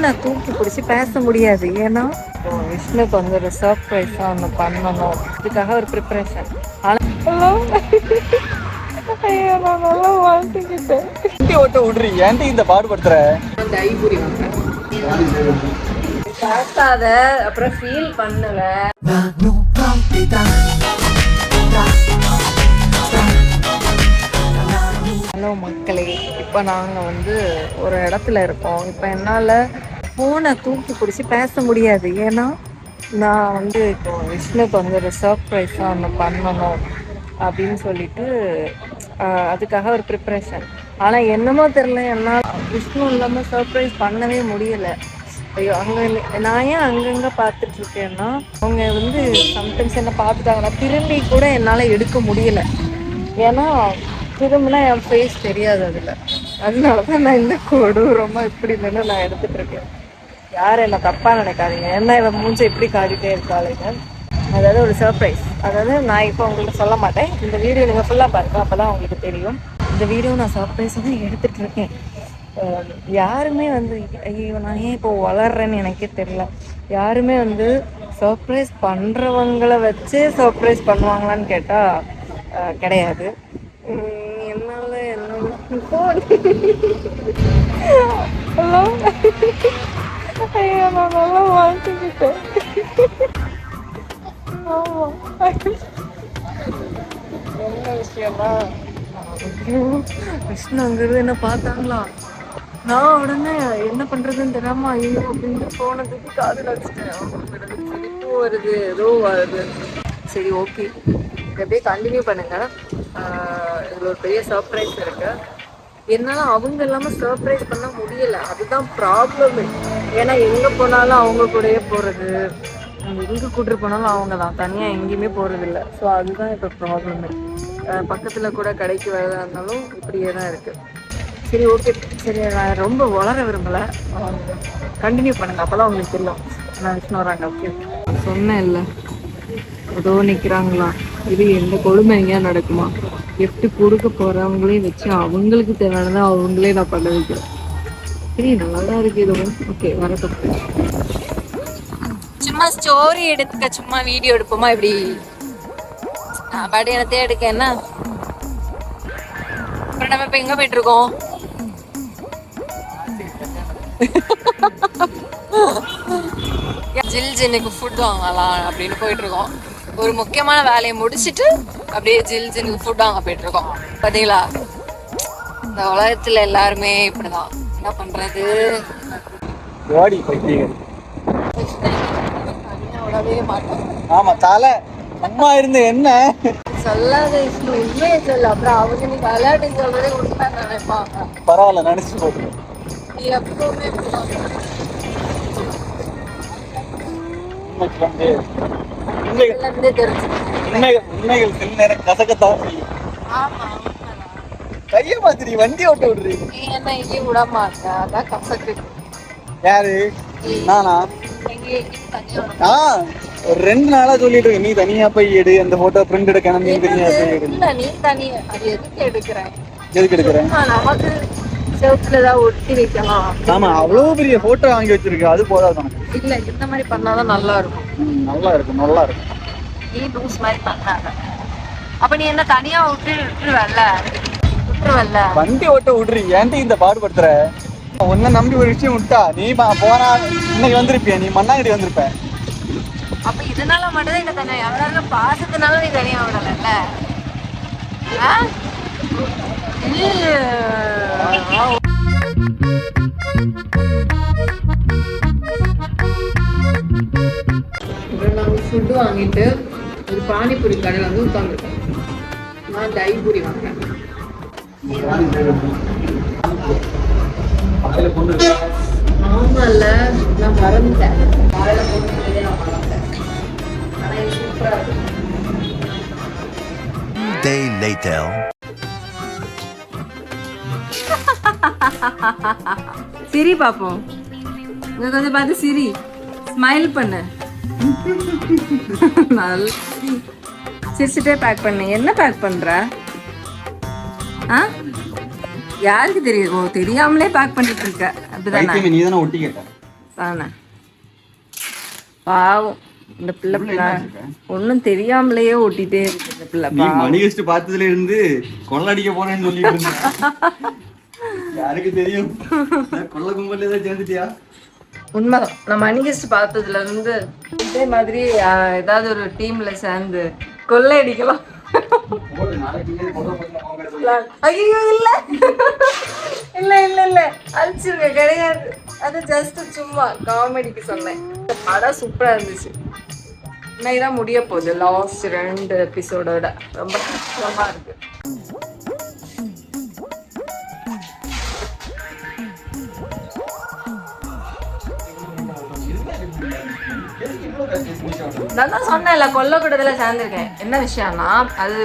ஃபோனை தூக்கி பிடிச்சி பேச முடியாது. ஏன்னா விஷ்ணுக்கு வந்து ஒரு சர்ப்ரைஸாக ஒன்று பண்ணணும், இதுக்காக ஒரு ப்ரிப்பரேஷன். ஆனால் ஐயோ நான் நல்லா வாழ்த்துக்கிட்டேன். ஓட்ட விடுறீ ஏன்டி இந்த பாடுபடுத்துற? தைபுரி பேசாத, அப்புறம் ஃபீல் பண்ணல. ஹலோ மக்களே, இப்போ நாங்கள் வந்து ஒரு இடத்துல இருக்கோம். இப்போ என்னால் ஃபோனை தூக்கி பிடிச்சி பேச முடியாது. ஏன்னா நான் வந்து இப்போ விஷ்ணுக்கு வந்து ஒரு சர்ப்ரைஸாக ஒன்று பண்ணணும் அப்படின்னு சொல்லிட்டு அதுக்காக ஒரு ப்ரிப்ரேஷன். ஆனால் என்னமோ தெரில, என்னால் விஷ்ணு இல்லாமல் சர்ப்ரைஸ் பண்ணவே முடியலை. ஐயோ, அங்கே நான் ஏன் அங்கங்கே பார்த்துட்ருக்கேன்னா, அவங்க வந்து சம்டைம்ஸ் என்ன பார்த்துட்டாங்கன்னா திரும்பி கூட என்னால் எடுக்க முடியலை. ஏன்னா திரும்பினா என் ஃபேஸ் தெரியாது அதில். அதனால தான் நான் இந்த கொடூரமாக இப்படி நின்று நான் எடுத்துகிட்ருக்கேன். யாரும் என்ன தப்பாக நினைக்காதீங்க, என்ன இவன் மூஞ்சை இப்படி காட்டிகிட்டே இருக்காளுங்க. அதாவது ஒரு சர்ப்ரைஸ். அதாவது நான் இப்போ உங்களுக்கு சொல்ல மாட்டேன், இந்த வீடியோ நீங்கள் ஃபுல்லாக பாருங்க, அப்போ தான் உங்களுக்கு தெரியும். இந்த வீடியோ நான் சர்ப்ரைஸாக தான் எடுத்துகிட்ருக்கேன். யாருமே வந்து ஐயோ நான் ஏன் இப்போ வளர்றேன்னு எனக்கே தெரியல. யாருமே வந்து சர்ப்ரைஸ் பண்ணுறவங்களை வச்சு சர்ப்ரைஸ் பண்ணுவாங்களான்னு கேட்டால் கிடையாது. என்னால் என்னோட ஃபோன் ஹலோ ஐயோ நான் நல்லா வாழ்த்துக்கிட்டேன். ஆமாம், என்ன விஷயம்னா விஷ்ணுங்கிறது என்ன பார்த்தாங்களா, நான் உடனே என்ன பண்ணுறதுன்னு தெரியாமல் ஐயோ அப்படின்ட்டு போனதுக்கு காதில் வச்சுட்டேன். சிரிப்பு வருது, ஏதோ வருது. சரி ஓகே, அப்படியே கண்டினியூ பண்ணுங்கள். இதில் ஒரு பெரிய சர்ப்ரைஸ் இருக்குது. என்னால் அவங்க இல்லாமல் சர்ப்ரைஸ் பண்ண முடியலை, அதுதான் ப்ராப்ளமே. ஏன்னா எங்கே போனாலும் அவங்க கூடயே போகிறது, எங்கே கூட்டிட்டு போனாலும் அவங்க தான், தனியாக எங்கேயுமே போகிறதில்ல. ஸோ அதுதான் இப்போ ப்ராப்ளமே. பக்கத்தில் கூட கடைக்கு வரதா இருந்தாலும் இப்படியே தான் இருக்குது. சரி ஓகே, சரி நான் ரொம்ப வளர விரும்பலை, கண்டினியூ பண்ணுங்கள், அப்போ தான் உங்களுக்கு தெரியும். நான் விஷ்ணு வராங்க. ஓகே சொன்னேன் இல்லை, ஏதோ நிற்கிறாங்களா, இது எந்த கொடுமை எங்கேயா நடக்குமா? கிஃப்ட் கொடுக்க போகிறவங்களே வச்சு அவங்களுக்கு தேவையானதை அவங்களே நான் பண்ண வைக்கிறேன். சரி நல்லா தான் இருக்குது இதுவும். ஓகே வரட்டும். சும்மா ஸ்டோரி எடுத்துக்க, சும்மா வீடியோ எடுப்போமா இப்படி? நான் பாட்டு எனத்தே எடுக்க என்ன. அப்புறம் நம்ம இப்போ எங்கே போயிட்டுருக்கோம்? ஜில்ஜினுக்கு ஃபுட் வாங்கலாம் அப்படின்னு போயிட்டுருக்கோம். ஒரு முக்கியமான வேலையை முடிச்சுட்டு அப்படியே ஜில்ஜினுக்கு ஃபுட் வாங்க போயிட்டுருக்கோம். பார்த்தீங்களா, இந்த உலகத்தில் எல்லாருமே இப்படிதான். என்ன பண்ணுறது? விடவே மாட்டோம். ஆமா தலை அம்மா இருந்து என்ன சொல்லாத உண்மையை சொல்லு, அப்புறம் அவங்க நீ விளையாட்டு சொல்றதே உண்மை நினைப்பாங்க. பரவாயில்ல, நினைச்சு போட்டு நீ எப்பவுமே உண்மைகள் சில நேரம் கசக்கத்தான் செய்யும். கைய மாத்திரி வண்டி ஓட்ட விடுறீங்க. நீ என்ன எங்கேயும் விட மாட்டேன், அதான் கசக்கு. யாரு? நானா? ஒரு 2 நாளா சொல்லிட்டு இருக்கேன், நீ தனியா போய் எடு அந்த போட்டோ பிரிண்ட் எடுக்கணும். நீ தனியா போய் எடு. இல்ல நீ தனியா, அது எதுக்கு எடுக்கிறேன்? எதுக்கு எடுக்கிறேன்? நமக்கு செவுத்துலதான் ஒட்டி வைக்கலாம். ஆமா, அவ்வளவு பெரிய போட்டோ வாங்கி வச்சிருக்கு, அது போதாது நமக்கு. இல்ல இந்த மாதிரி பண்ணாதான் நல்லா இருக்கும். நல்லா இருக்கும், நல்லா இருக்கும். நீ லூஸ் மாதிரி பண்ணாத. அப்ப நீ என்ன தனியா விட்டுருவல்ல? வண்டி ஓட்ட விடுறீ ஏன்டி இந்த பாடுபடுத்துற? உன்னை நம்பி ஒரு விஷயம் விட்டா நீ போனா இன்னைக்கு வந்திருப்பிய, நீ மண்ணாங்கடி வந்திருப்ப. அப்ப இதனால மட்டும் என்ன தனியா, எவ்வளவு பாசத்தினால நீ தனியா விடல. நாங்கள் ஃபுட்டு வாங்கிட்டு ஒரு பானிபூரி கடையில் வந்து உட்காந்துருக்கோம். நான் தைபூரி வாங்கினேன். ஆமாம்ல, நான் மறந்துட்டேன். காலையில் போட்டு நான் மறந்துட்டேன். ஆனால் இது சூப்பராக இருக்கும். Day later. சிரி பாப்போம், இங்க கொஞ்சம் பார்த்து சிரி, ஸ்மைல் பண்ணு. சிரிச்சுட்டே பேக் பண்ணு. என்ன பேக் பண்ற? யாருக்கு தெரியும்? தெரியாமலே பேக் பண்ணிட்டு இருக்க. அப்படிதானே? நீ தானே ஒட்டி கேட்ட. தானே பாவம் இந்த பிள்ளை ஒன்றும் தெரியாமலேயே ஓட்டிகிட்டே இருக்கு இந்த பிள்ளை. மணி ஹெஸ்ட் பார்த்ததுல இருந்து கொள்ளடிக்க போறேன்னு சொல்லிட்டு இருந்தேன். யாருக்கு தெரியும் கொள்ள கும்பல் ஏதாவது சேர்ந்துட்டியா? உண்மைதான். நான் மணி ஹெஸ்ட் பார்த்ததுல இருந்து இதே மாதிரி ஏதாவது ஒரு டீம்ல சேர்ந்து கொள்ளையடிக்கலாம். ஐயோ இல்ல இல்ல இல்ல இல்ல அழிச்சிருக்க கிடையாது. அது ஜஸ்ட் சும்மா காமெடிக்கு சொன்னேன். படம் சூப்பரா இருந்துச்சு. இன்னைக்குதான் முடிய போகுது லாஸ்ட் 2 எபிசோடோட. ரொம்ப கஷ்டமா இருக்கு. நான் தான் சொன்னேன்ல கொல்ல கூடதுல சேர்ந்துருக்கேன். என்ன விஷயம்னா அது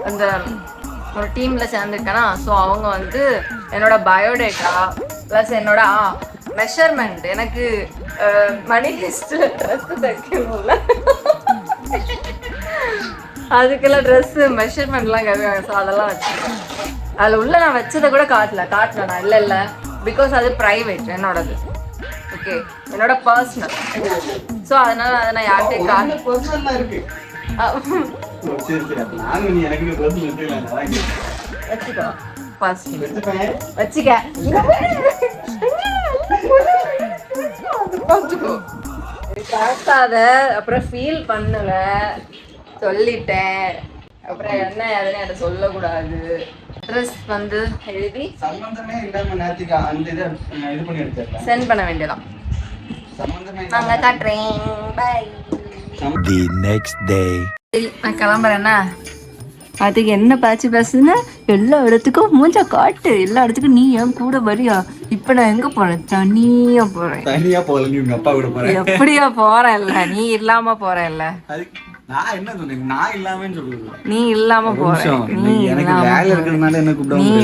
அந்த ஒரு டீம்ல சேர்ந்துருக்கேன்னா ஸோ அவங்க வந்து என்னோட பயோடேட்டா ப்ளஸ் என்னோட மெஷர்மெண்ட் எனக்கு மணி ஹெஸ்ட்ல ட்ரெஸ் தைக்கணும்ல அதுக்கெல்லாம் ட்ரெஸ்ஸு மெஷர்மெண்ட்லாம் கேட்குறாங்க. ஸோ அதெல்லாம் வச்சுருக்கேன். அதில் உள்ள நான் வச்சதை கூட காட்டல நான் இல்லை பிகாஸ் அது ப்ரைவேட் என்னோடது. ஓகே என்னோட பர்சனல். ஸோ அதனால அதை நான் யார்கிட்டையும் காட்டாத. அப்புறம் ஃபீல் பண்ணல சொல்லிட்டேன். அப்புறம் என்ன அதுன்னு என்கிட்ட சொல்லக்கூடாது. அட்ரஸ் வந்து எழுதி சென்ட் பண்ண வேண்டியதான். நாங்க காட்டுறேன். பை. The next day. சரி நான் கிளம்புறேன்னா அதுக்கு என்ன பேசுன்னா எல்லா இடத்துக்கும் மூஞ்சா காட்டு. எல்லா இடத்துக்கும் நீ ஏன் கூட வரியா? இப்ப நான் எங்க போறேன்? தனியா போறேன். தனியா போல நீ உங்க அப்பா கூட போறேன். எப்படியா போறேன்ல நீ இல்லாம போறேன்ல. நான் என்ன சொன்னேன்? நான் இல்லாமன்னு சொல்லுவேன். நீ இல்லாம போறேன். நீ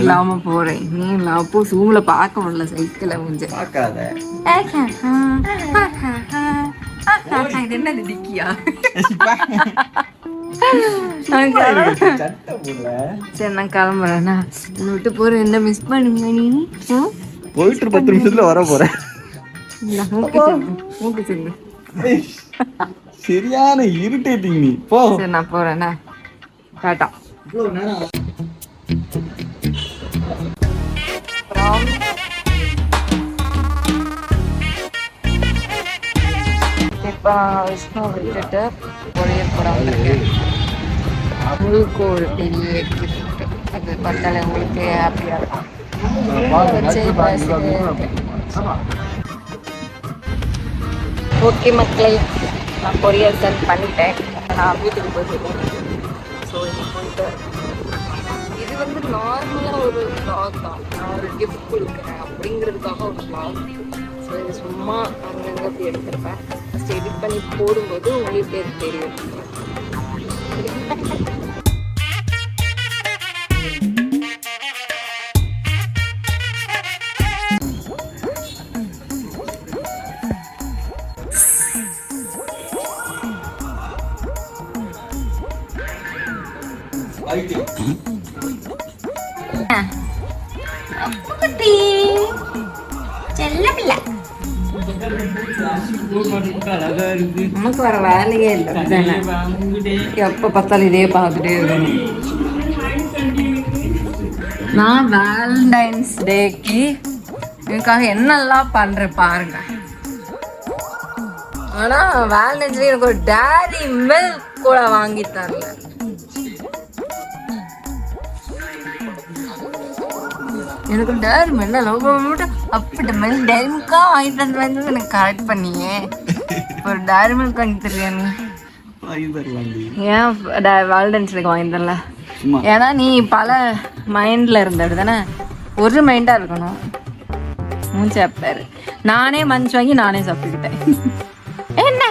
இல்லாம போறேன். நீ இல்லாம அப்போ சூம்ல பார்க்க முடியல. சைக்கிள மூஞ்ச பார்க்காத. இது என்ன டிக்கியா? சரி நான் கிளம்புறேன்னா விட்டு போறேன். என்ன மிஸ் பண்ணுங்க நீ? போயிட்டு 10 நிமிஷத்துல வர போறேன். மூக்கு சொல்லு. சரியான இரிட்டேட்டிங் நீ. போ. சரி நான் போறேன்னா டாடா. இப்போ விஷ்ணு விட்டுட்டு பொழியல் கூட வந்திருக்கேன். உங்களுக்கு ஒரு பெரிய கிஃப்ட். அது பார்த்தாலே உங்களுக்கு ஹாப்பியாக இருக்கும். ஓகே மக்களே நான் பொரியல் சென்ட் பண்ணிட்டேன். நான் வீட்டுக்கு போயிடுவேன். ஸோ போயிட்டு இது வந்து நார்மலாக ஒரு vlog தான். நான் ஒரு கிஃப்ட் கொடுக்குறேன் அப்படிங்கிறதுக்காக ஒரு vlog. ஸோ இது சும்மா அங்கங்கே போய் எடுத்திருப்பேன். ஃபஸ்ட் எடிட் பண்ணி போடும்போது உங்களுக்கு தெரியும். நமக்கு வர வேலையே இல்லை. எப்ப பார்த்தாலும் இதே பார்த்துட்டே இருக்கணும். நான் வேலண்டைன்ஸ் டேக்கு எனக்காக என்னெல்லாம் பண்றேன் பாருங்க. ஆனா வேலண்டைன்ஸ் டே எனக்கு ஒரு டேரி மில்க் கூட வாங்கி தரல. எனக்கு டேரி மில்க் அப்படி மில்க் டேரி மில்கா வாங்கிட்டு வந்து எனக்கு கரெக்ட் பண்ணியே. ஒரு டேரி மில்க் வாங்கி தருவியா நீ? ஏன் வேலண்டைன்ஸ் டேக்கு வாங்கி தரல? ஏன்னா நீ பல மைண்ட்ல இருந்தது தானே. ஒரு மைண்டா இருக்கணும். மூஞ்சி அப்பாரு. நானே மஞ்சள் வாங்கி நானே சாப்பிட்டுக்கிட்டேன். என்ன